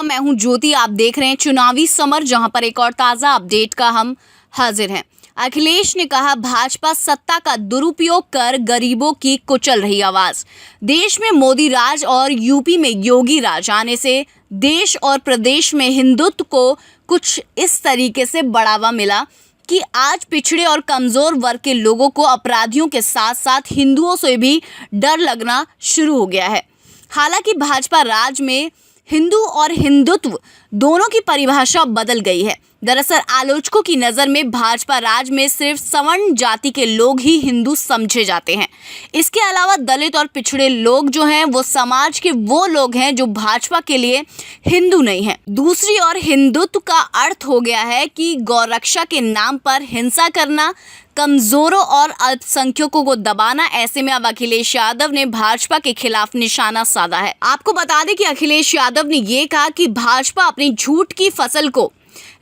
मैं हूं ज्योति। आप देख रहे हैं चुनावी समर, जहां पर एक और ताजा अपडेट का हम हाजिर हैं। अखिलेश ने कहा, भाजपा सत्ता का दुरुपयोग कर गरीबों की कुचल रही आवाज। देश में मोदी राज और यूपी में योगी राज आने से देश और प्रदेश में हिंदुत्व को कुछ इस तरीके से बढ़ावा मिला कि आज पिछड़े और कमजोर वर्ग के लोगों को अपराधियों के साथ साथ हिंदुओं से भी डर लगना शुरू हो गया है। हालांकि भाजपा राज में हिंदू और हिंदुत्व दोनों की परिभाषा बदल गई है। दरअसल आलोचकों की नज़र में भाजपा राज में सिर्फ सवर्ण जाति के लोग ही हिंदू समझे जाते हैं। इसके अलावा दलित और पिछड़े लोग जो हैं वो समाज के वो लोग हैं जो भाजपा के लिए हिंदू नहीं हैं। दूसरी ओर हिंदुत्व का अर्थ हो गया है कि गौरक्षा के नाम पर हिंसा करना, कमजोरों और अल्पसंख्यकों को दबाना। ऐसे में अब अखिलेश यादव ने भाजपा के खिलाफ निशाना साधा है। आपको बता दें कि अखिलेश यादव ने ये कहा कि भाजपा अपनी झूठ की फसल को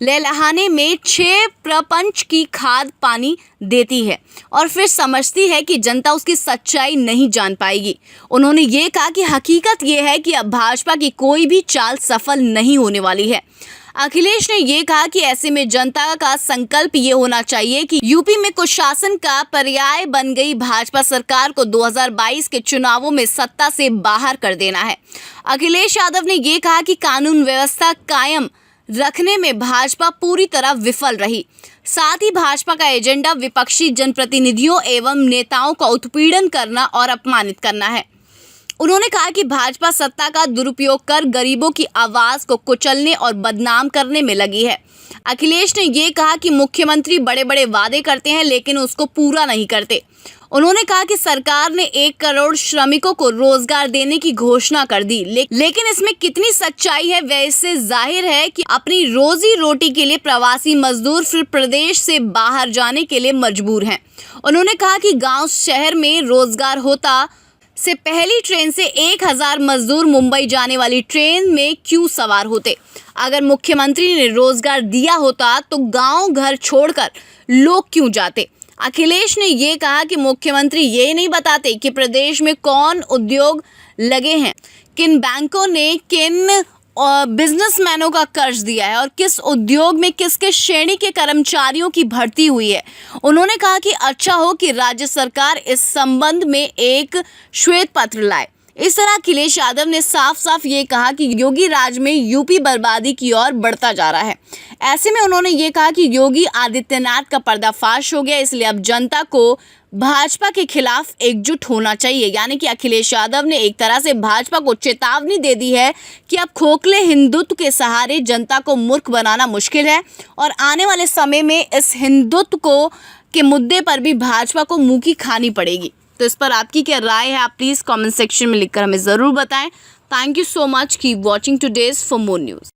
लहलहाने में 6 प्रपंच की खाद पानी देती है और फिर समझती है कि जनता उसकी सच्चाई नहीं जान पाएगी। उन्होंने ये कहा कि हकीकत ये है कि अब भाजपा की कोई भी चाल सफल नहीं होने वाली है। अखिलेश ने ये कहा कि ऐसे में जनता का संकल्प ये होना चाहिए कि यूपी में कुशासन का पर्याय बन गई भाजपा सरकार को 2022 के चुनावों में सत्ता से बाहर कर देना है। अखिलेश यादव ने ये कहा कि कानून व्यवस्था कायम रखने में भाजपा पूरी तरह विफल रही। साथ ही भाजपा का एजेंडा विपक्षी जनप्रतिनिधियों एवं नेताओं का उत्पीड़न करना और अपमानित करना है। उन्होंने कहा कि भाजपा सत्ता का दुरुपयोग कर गरीबों की आवाज को कुचलने और बदनाम करने में लगी है। अखिलेश ने ये कहा कि मुख्यमंत्री बड़े बड़े वादे करते हैं लेकिन उसको पूरा नहीं करते। उन्होंने कहा कि सरकार ने 1 करोड़ श्रमिकों को रोजगार देने की घोषणा कर दी, लेकिन इसमें कितनी सच्चाई है वह इससे जाहिर है कि अपनी रोजी रोटी के लिए प्रवासी मजदूर फिर प्रदेश से बाहर जाने के लिए मजबूर हैं। उन्होंने कहा कि गांव शहर में रोजगार होता से पहली ट्रेन से 1000 मजदूर मुंबई जाने वाली ट्रेन में क्यों सवार होते। अगर मुख्यमंत्री ने रोजगार दिया होता तो गांव घर छोड़कर लोग क्यों जाते। अखिलेश ने ये कहा कि मुख्यमंत्री ये नहीं बताते कि प्रदेश में कौन उद्योग लगे हैं, किन बैंकों ने किन बिजनेसमैनों का कर्ज दिया है और किस उद्योग में किस किस श्रेणी के कर्मचारियों की भर्ती हुई है। उन्होंने कहा कि अच्छा हो कि राज्य सरकार इस संबंध में एक श्वेत पत्र लाए। इस तरह अखिलेश यादव ने साफ साफ ये कहा कि योगी राज में यूपी बर्बादी की ओर बढ़ता जा रहा है। ऐसे में उन्होंने ये कहा कि योगी आदित्यनाथ का पर्दाफाश हो गया, इसलिए अब जनता को भाजपा के खिलाफ एकजुट होना चाहिए। यानी कि अखिलेश यादव ने एक तरह से भाजपा को चेतावनी दे दी है कि अब खोखले हिंदुत्व के सहारे जनता को मूर्ख बनाना मुश्किल है और आने वाले समय में इस हिंदुत्व को के मुद्दे पर भी भाजपा को मुंह की खानी पड़ेगी। तो इस पर आपकी क्या राय है, आप प्लीज़ कमेंट सेक्शन में लिखकर हमें ज़रूर बताएं। Thank you so much, keep watching today's for more news.